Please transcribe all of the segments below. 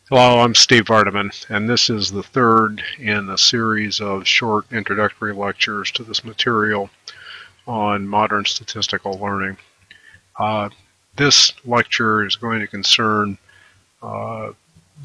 Hello, I'm Steve Vardaman, and this is the third in a series of short introductory lectures to this material on modern statistical learning. This lecture is going to concern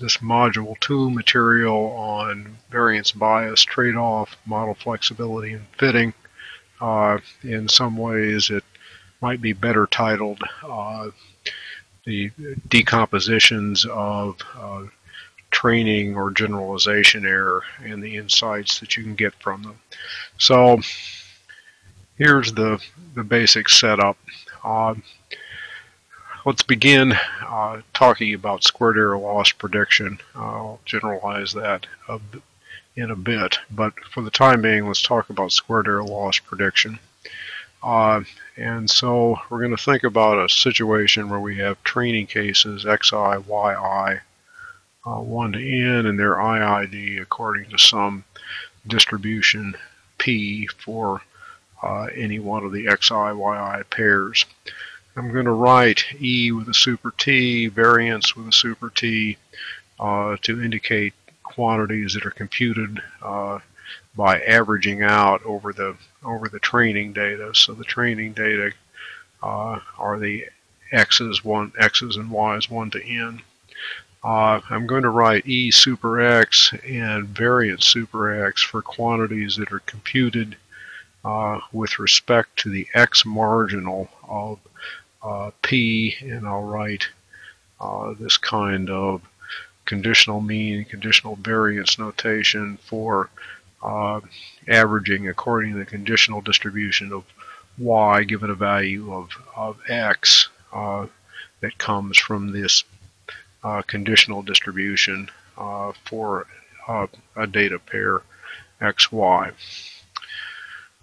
this Module 2 material on variance-bias trade-off, model flexibility, and fitting. In some ways, it might be better titled the decompositions of training or generalization error and the insights that you can get from them. So here's the basic setup. Let's begin talking about squared error loss prediction. I'll generalize that in a bit, but for the time being, let's talk about squared error loss prediction. And so we're going to think about a situation where we have training cases xi, yi, 1 to n, and their IID according to some distribution P for any one of the xi, yi pairs. I'm going to write E with a super T, variance with a super T, to indicate quantities that are computed by averaging out over the training data. So the training data are the x's and y's 1 to n. I'm going to write E super X and variance super X for quantities that are computed with respect to the X marginal of P, and I'll write this kind of conditional mean, conditional variance notation for averaging according to the conditional distribution of Y given a value of X that comes from this conditional distribution for a data pair XY.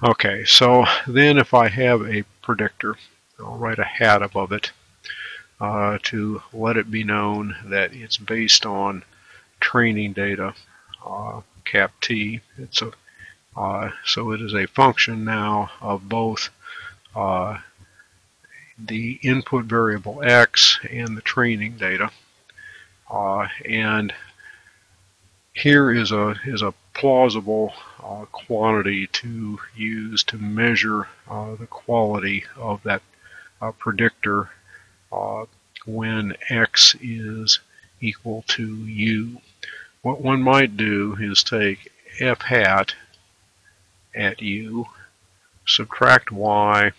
Okay, so then if I have a predictor, I'll write a hat above it to let it be known that it's based on training data, cap T. So it is a function now of both the input variable X and the training data. And here is a plausible quantity to use to measure the quality of that predictor when X is equal to U. What one might do is take F hat at U, subtract Y,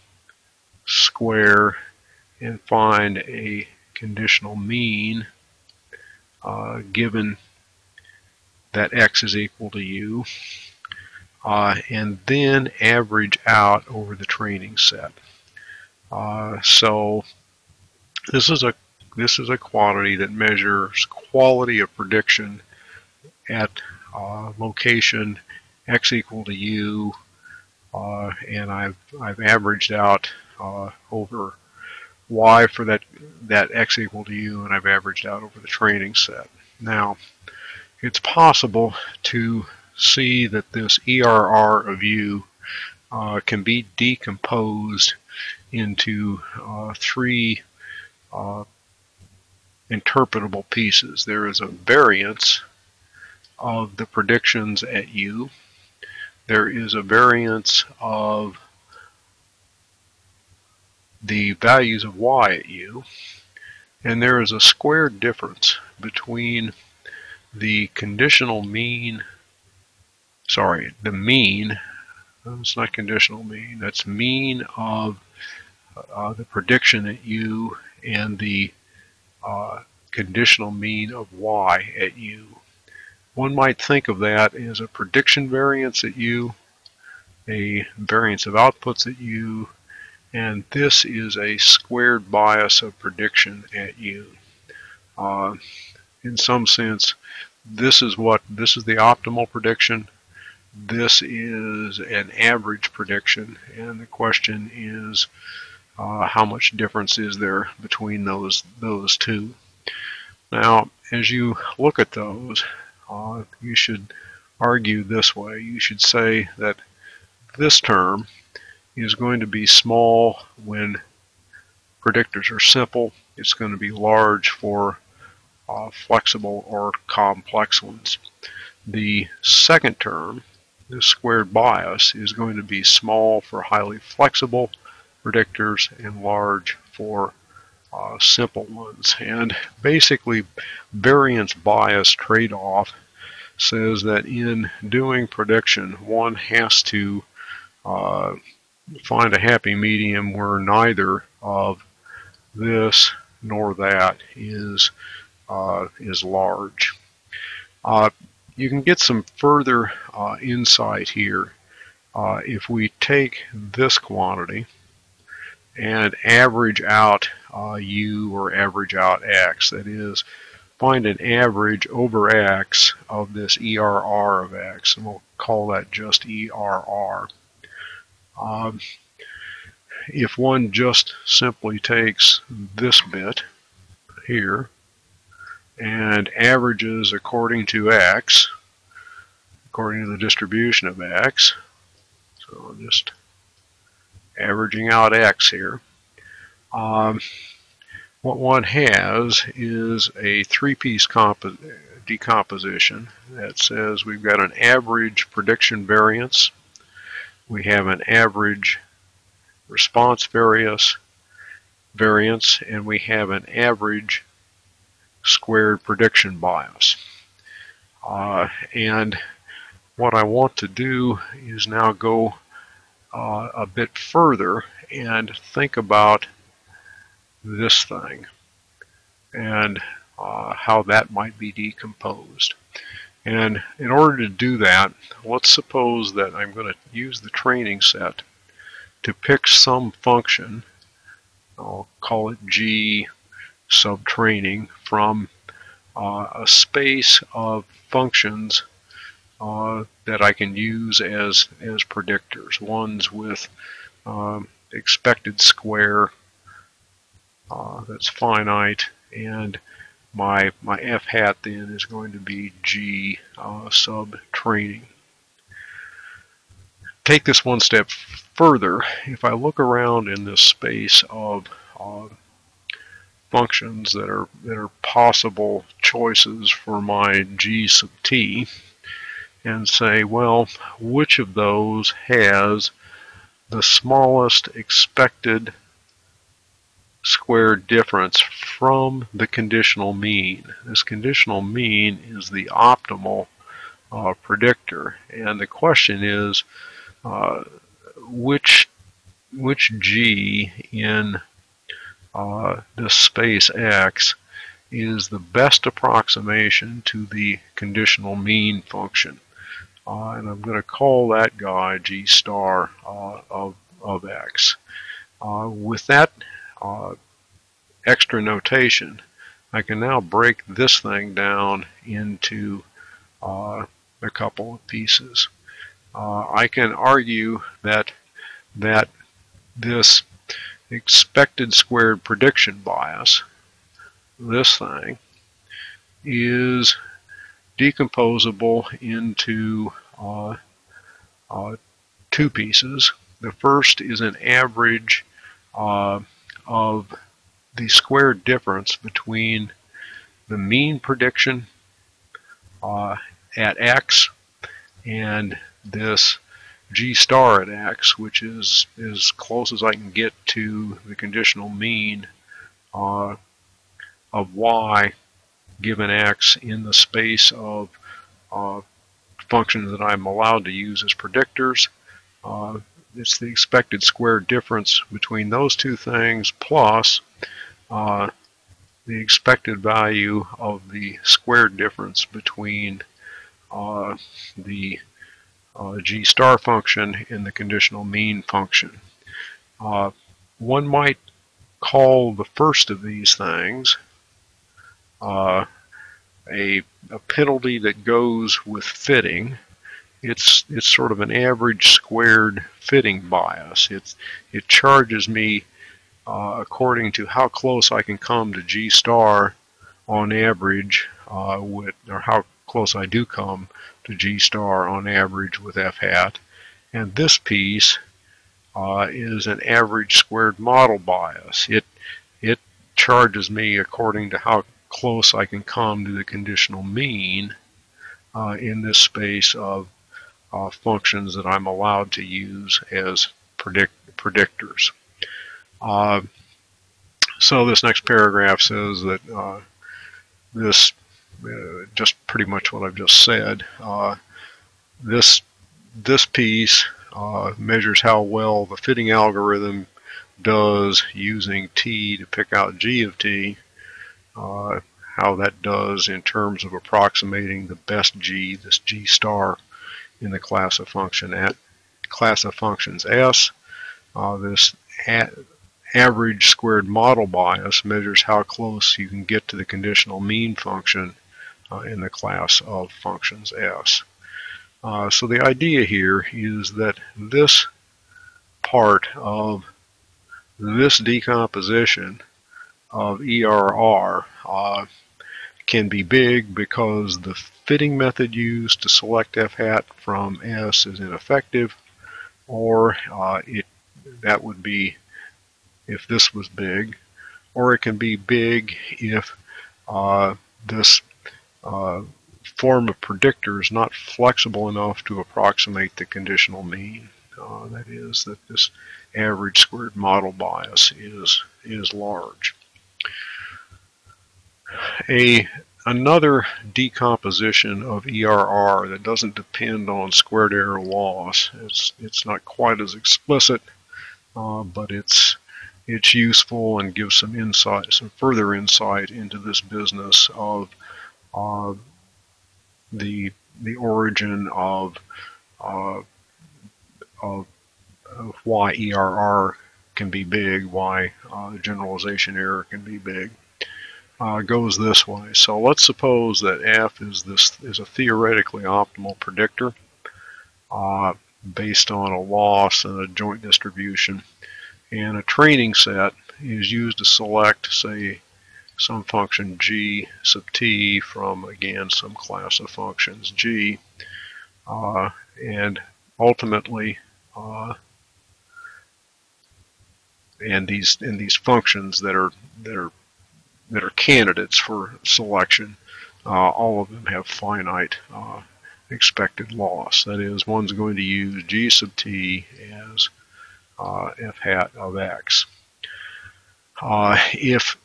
square, and find a conditional mean given that X is equal to U, and then average out over the training set. So this is a quantity that measures quality of prediction at location X equal to U, and I've averaged out over Y for that X equal to U, and I've averaged out over the training set. Now, it's possible to see that this ERR of U can be decomposed into three interpretable pieces. There is a variance of the predictions at U. There is a variance of the values of Y at U, and there is a squared difference between the conditional mean, the mean, it's not conditional mean, that's mean of the prediction at U and the conditional mean of Y at U. One might think of that as a prediction variance at U, a variance of outputs at U, and this is a squared bias of prediction at U. In some sense, this is the optimal prediction. This is an average prediction, and the question is how much difference is there between those two. Now, as you look at those, you should argue this way. You should say that this term is going to be small when predictors are simple. It's going to be large for flexible or complex ones. The second term, the squared bias, is going to be small for highly flexible predictors and large for simple ones. And basically, variance bias trade-off says that in doing prediction, one has to find a happy medium where neither of this nor that is large. You can get some further insight here if we take this quantity and average out U or average out X. That is, find an average over X of this ERR of X, and we'll call that just ERR. If one just simply takes this bit here and averages according to X, according to the distribution of X, so I'm just averaging out X here, what one has is a three-piece decomposition that says we've got an average prediction variance, we have an average response variance, and we have an average squared prediction bias. And what I want to do is now go a bit further and think about this thing and how that might be decomposed. And in order to do that, let's suppose that I'm going to use the training set to pick some function, I'll call it G sub training, from a space of functions that I can use as predictors, ones with expected square that's finite, and my f hat then is going to be G sub training. Take this one step further. If I look around in this space of functions that are possible choices for my G sub t, and say, well, which of those has the smallest expected square difference from the conditional mean? This conditional mean is the optimal predictor, and the question is which G in this space X is the best approximation to the conditional mean function, and I'm going to call that guy G star of X. With that extra notation, I can now break this thing down into a couple of pieces. I can argue that this expected squared prediction bias, this thing, is decomposable into two pieces. The first is an average of the squared difference between the mean prediction at X and this G star at X, which is as close as I can get to the conditional mean of Y given X in the space of functions that I'm allowed to use as predictors. It's the expected square difference between those two things plus the expected value of the squared difference between the G star function and the conditional mean function. One might call the first of these things a penalty that goes with fitting. It's sort of an average squared fitting bias. It charges me according to how close I can come to G star on average or how close I do come to G star on average with f hat. And this piece is an average squared model bias. It charges me according to how close I can come to the conditional mean in this space of functions that I'm allowed to use as predictors. So this next paragraph says that this, just pretty much what I've just said, this piece measures how well the fitting algorithm does using t to pick out g of t, how that does in terms of approximating the best g, this g star, in the class of functions S. This average squared model bias measures how close you can get to the conditional mean function in the class of functions S. So the idea here is that this part of this decomposition of ERR can be big because the fitting method used to select f hat from S is ineffective, or that would be if this was big, or it can be big if this form of predictor is not flexible enough to approximate the conditional mean. That is, that this average squared model bias is large. Another decomposition of ERR that doesn't depend on squared error loss. It's not quite as explicit, but it's useful and gives some insight, some further insight into this business of the origin of why ERR can be big, why generalization error can be big. Goes this way. So let's suppose that f is a theoretically optimal predictor based on a loss and a joint distribution, and a training set is used to select, say, some function g sub t from, again, some class of functions g, and ultimately and these functions that are candidates for selection, all of them have finite expected loss. That is, one's going to use g sub t as f hat of x. If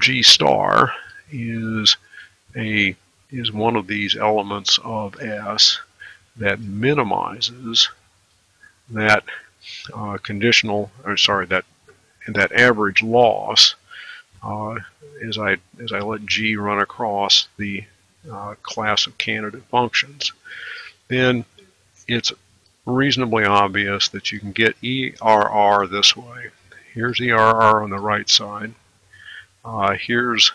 g star is one of these elements of S that minimizes that that average loss as I let G run across the class of candidate functions, then it's reasonably obvious that you can get ERR this way. Here's ERR on the right side. Here's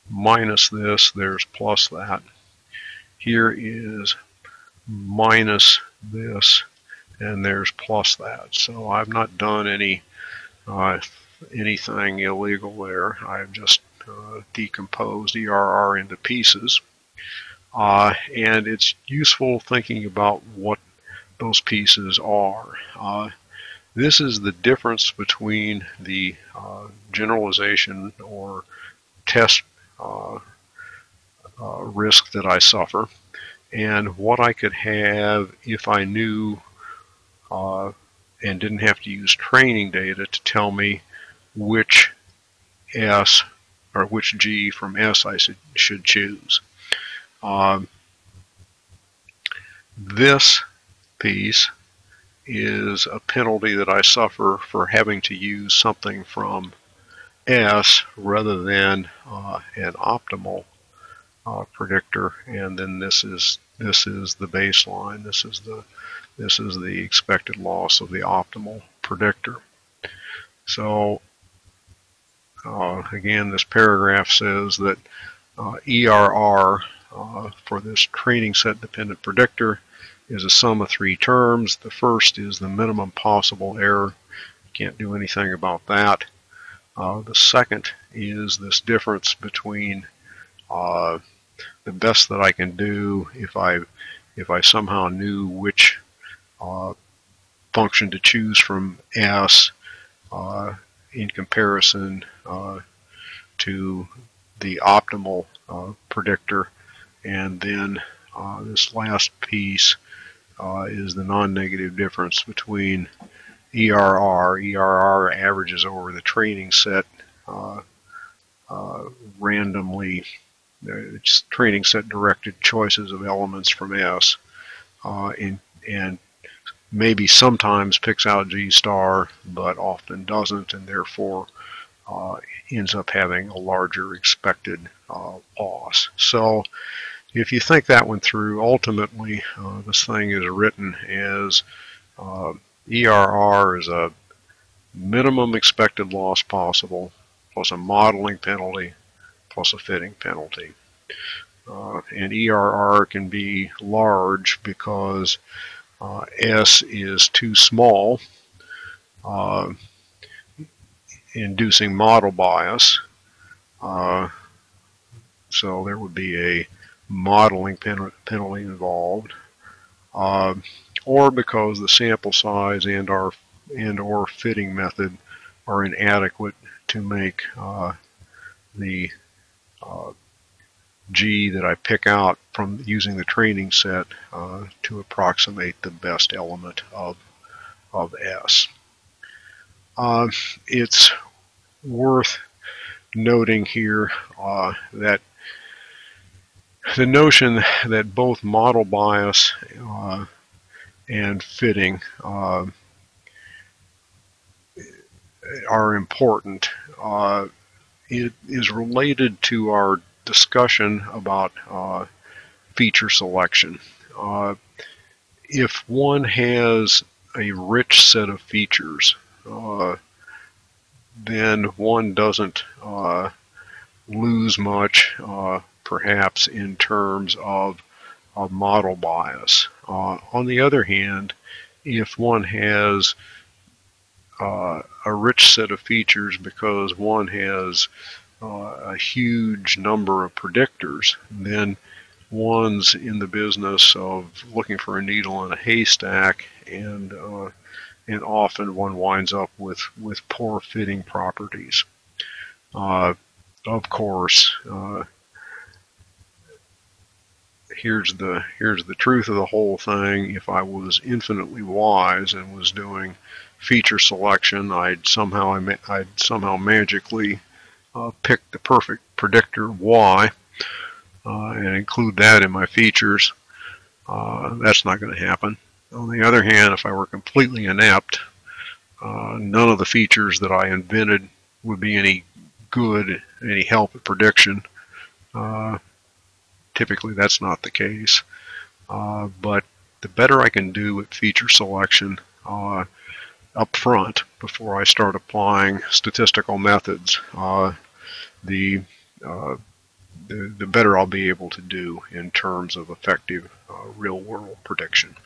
minus this, there's plus that. Here is minus this, and there's plus that. So I've not done anything illegal there. I've just decomposed ERR into pieces. And it's useful thinking about what those pieces are. This is the difference between the generalization or test risk that I suffer and what I could have if I knew and didn't have to use training data to tell me which S or which G from S I should choose. This piece is a penalty that I suffer for having to use something from S rather than an optimal predictor, and then this is the baseline. This is the expected loss of the optimal predictor. So again, this paragraph says that ERR for this training set dependent predictor is a sum of three terms. The first is the minimum possible error. Can't do anything about that. The second is this difference between the best that I can do if I somehow knew which function to choose from S in comparison to the optimal predictor, and then this last piece is the non-negative difference between ERR. ERR averages over the training set randomly. It's training set directed choices of elements from S, and maybe sometimes picks out G star, but often doesn't, and therefore ends up having a larger expected loss. So if you think that one through, ultimately this thing is written as ERR is a minimum expected loss possible plus a modeling penalty plus a fitting penalty. And ERR can be large because S is too small, inducing model bias. So there would be a modeling penalty involved, or because the sample size and or fitting method are inadequate to make the G that I pick out from using the training set to approximate the best element of S. It's worth noting here that the notion that both model bias and fitting are important. It is related to our discussion about feature selection. If one has a rich set of features, then one doesn't lose much, perhaps in terms of model bias. On the other hand, if one has a rich set of features because one has a huge number of predictors, then one's in the business of looking for a needle in a haystack, and often one winds up with poor fitting properties. Of course, here's the truth of the whole thing. If I was infinitely wise and was doing feature selection, I'd somehow magically pick the perfect predictor Y and include that in my features. That's not going to happen. On the other hand, if I were completely inept, none of the features that I invented would be any good, any help at prediction. Typically that's not the case, but the better I can do at feature selection up front before I start applying statistical methods, the better I'll be able to do in terms of effective real-world prediction.